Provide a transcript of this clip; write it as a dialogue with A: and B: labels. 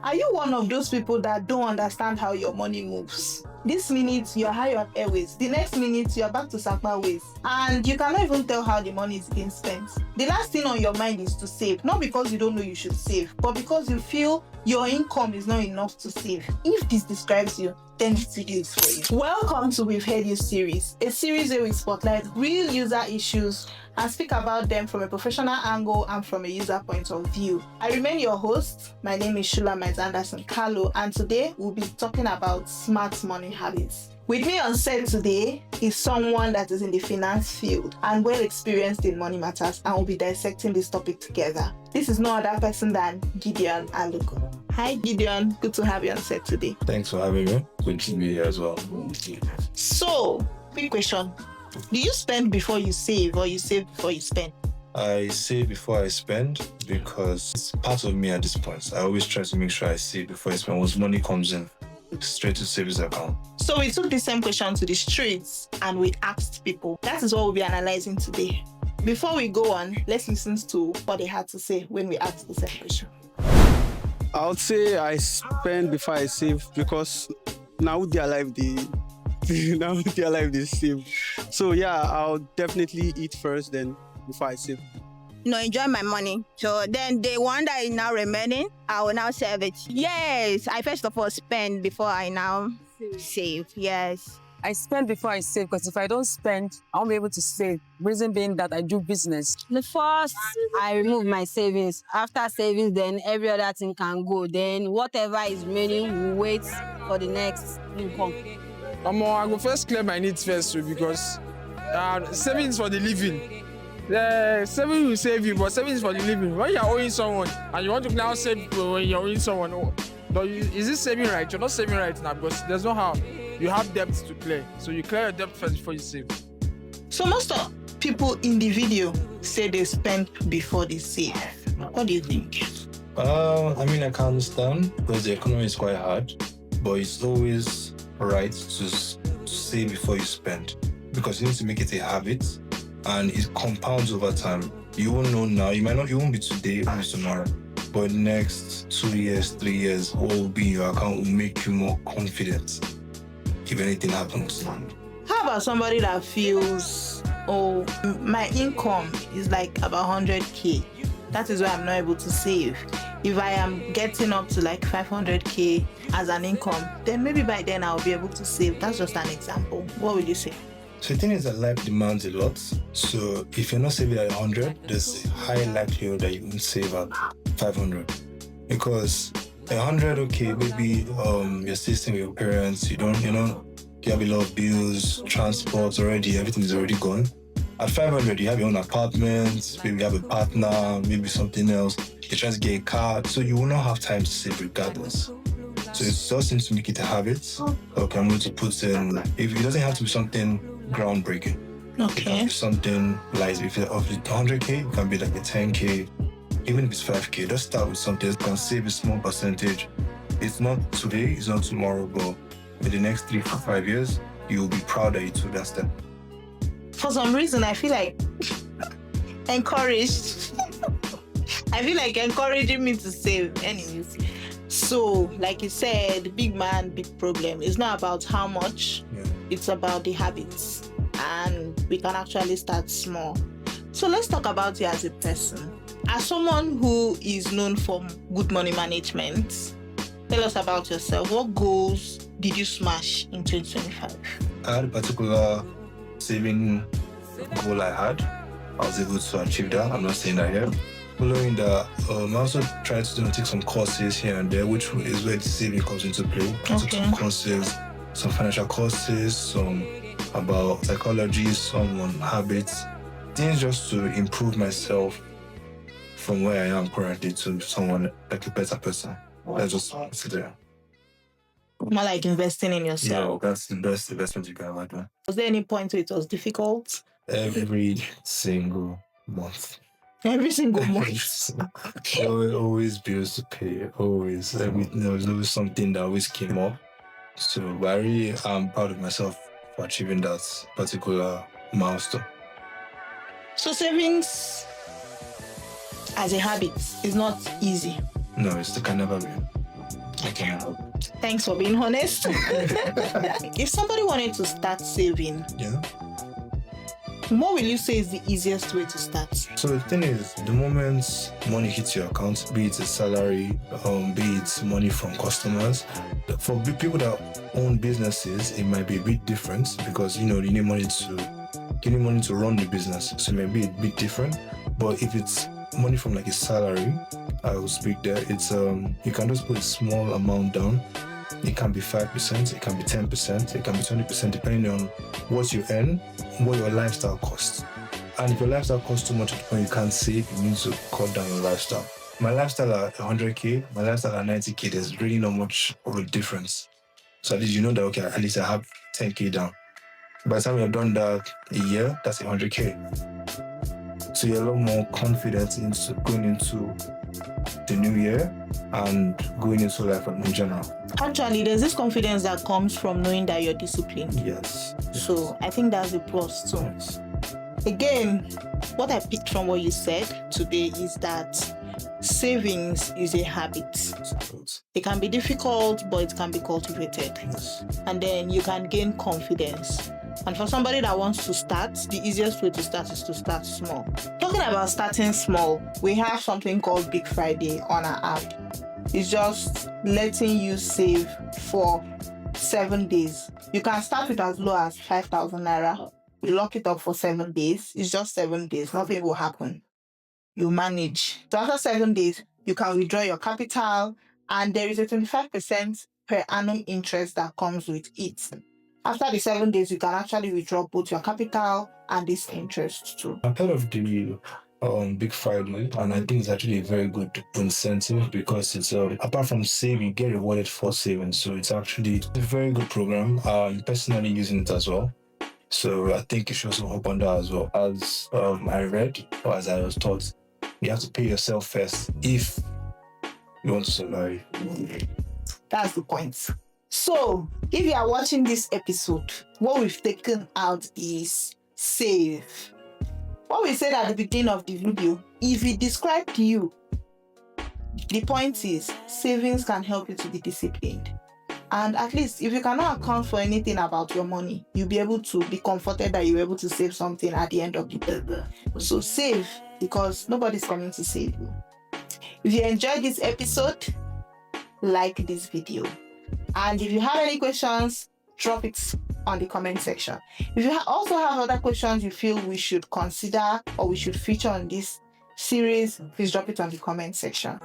A: Are you one of those people that don't understand how your money moves? This minute you're high on airways, the next minute you're back to Sakpa ways, and you cannot even tell how the money is being spent. The last thing on your mind is to save, not because you don't know you should save, but because you feel your income is not enough to save. If this describes you, then this video is for you. Welcome to We've Heard You series, a series where we spotlight real user issues and speak about them from a professional angle and from a user point of view. I remain your host. My name is Shula Anderson Carlo, and today we'll be talking about smart money habits. With me on set today is someone that is in the finance field and well experienced in money matters, and we'll be dissecting this topic together. This is no other person than Gideon Aluko. Hi Gideon, good to have you on set today.
B: Thanks for having me. Good to be here as well.
A: So, quick question. Do you spend before you save, or you save before you spend?
B: I save before I spend because it's part of me at this point. I always try to make sure I save before I spend. Once money comes in, straight to savings account.
A: So we took the same question to the streets and we asked people. That is what we'll be analyzing today. Before we go on, let's listen to what they had to say when we asked the same question.
C: I would say I spend before I save because now their life they save. So yeah, I'll definitely eat first, then before I save.
D: Enjoy my money. So then the one that is now remaining, I will now save it. Yes, I first of all spend before I now save. Yes.
E: I spend before I save because if I don't spend, I won't be able to save. Reason being that I do business.
F: The first, I remove my savings. After savings, then every other thing can go. Then whatever is remaining, we wait for the next income.
G: I go first clear my needs first because savings for the living. The saving will save you, but savings for the living. When you're owing someone and you want to now save when you're owing someone, is this saving right? You're not saving right now because there's no how. You have debts to clear. So you clear your debt first before you save.
A: So most of people in the video say they spend before they save. What do you think?
B: I can understand because the economy is quite hard, but it's always right to save before you spend because you need to make it a habit and it compounds over time. You won't know now. You won't be today or tomorrow, but in the next 2 years, 3 years, what will be in your account will make you more confident if anything happens.
A: How about somebody that feels, my income is like about 100k. That is why I'm not able to save. If I am getting up to like 500k as an income, then maybe by then I'll be able to save. That's just an example. What would you say?
B: So the thing is that life demands a lot. So if you're not saving at 100, there's a high likelihood that you won't save at 500. Because 100, okay, maybe you're still staying with your parents, you have a lot of bills, transport already, everything is already gone. At 500, you have your own apartment, maybe you have a partner, maybe something else. You're trying to get a car, so you will not have time to save regardless. So it just seems to make it a habit. Okay, I'm going to put in, if it doesn't have to be something groundbreaking.
A: Okay.
B: It can be something like, if it's 100k, it can be like a 10k, even if it's 5k, just start with something that can save a small percentage. It's not today, it's not tomorrow, but in the next 3 to 5 years, you'll be proud that you took that step.
A: For some reason, I feel like encouraged. I feel like encouraging me to save anyways. So, like you said, big man, big problem. It's not about how much, It's about the habits. And we can actually start small. So let's talk about you as a person. As someone who is known for good money management, tell us about yourself. What goals did you smash in 2025?
B: I had a particular saving goal I had. I was able to achieve that. I'm not saying that here. Following that, I also tried to take some courses here and there, which is where the saving comes into play. I took some courses, some financial courses, some about psychology, some on habits, things just to improve myself from where I am currently to someone like a better person. Let's just sit there.
A: More like investing in yourself.
B: Yeah, that's the best investment you can ever do.
A: Was there any point where it was difficult?
B: Every single month.
A: Every single month.
B: There were always bills to pay, always. There was always something that always came up. So I really am proud of myself for achieving that particular milestone.
A: So savings as a habit is not easy.
B: No, it can never be. Okay.
A: Thanks for being honest. If somebody wanted to start saving,
B: Yeah.
A: what will you say is the easiest way to start?
B: So the thing is, the moment money hits your account, be it a salary, be it money from customers, for people that own businesses, it might be a bit different because you need money to run the business, so it may be a bit different. But if it's money from like a salary, I will speak there. It's you can just put a small amount down. It can be 5%, it can be 10%, it can be 20%, depending on what you earn, what your lifestyle costs. And if your lifestyle costs too much to the point you can't save, you need to cut down your lifestyle. My lifestyle at 100k, my lifestyle at 90k, there's really not much of a difference. So at least you know that, okay, at least I have 10k down. By the time you've done that a year, that's 100k. So you're a lot more confident into going into the new year and going into life in general.
A: Actually, there's this confidence that comes from knowing that you're disciplined.
B: Yes.
A: So I think that's a plus too.
B: Yes.
A: Again, what I picked from what you said today is that savings is a habit. It can be difficult, but it can be cultivated.
B: Yes.
A: And then you can gain confidence. And for somebody that wants to start, the easiest way to start is to start small. Talking about starting small, we have something called Big Friday on our app. It's just letting you save for 7 days. You can start with as low as 5,000 naira. You lock it up for 7 days. It's just 7 days. Nothing will happen. You manage. So after 7 days, you can withdraw your capital, and there is a 25% per annum interest that comes with it. After the 7 days, you can actually withdraw both your capital and this interest too.
B: I've heard of the Big Friday, and I think it's actually a very good incentive because it's apart from saving, you get rewarded for saving. So it's actually a very good program. I'm personally using it as well. So I think you should also hop on that as well. As I read, or as I was taught, you have to pay yourself first if you want to survive.
A: That's the point. So, if you are watching this episode, what we've taken out is save. What we said at the beginning of the video, if it described you, the point is savings can help you to be disciplined. And at least if you cannot account for anything about your money, you'll be able to be comforted that you're able to save something at the end of the day. So save, because nobody's coming to save you. If you enjoyed this episode, like this video. And if you have any questions, drop it on the comment section. If you also have other questions you feel we should consider or we should feature on this series, please drop it on the comment section.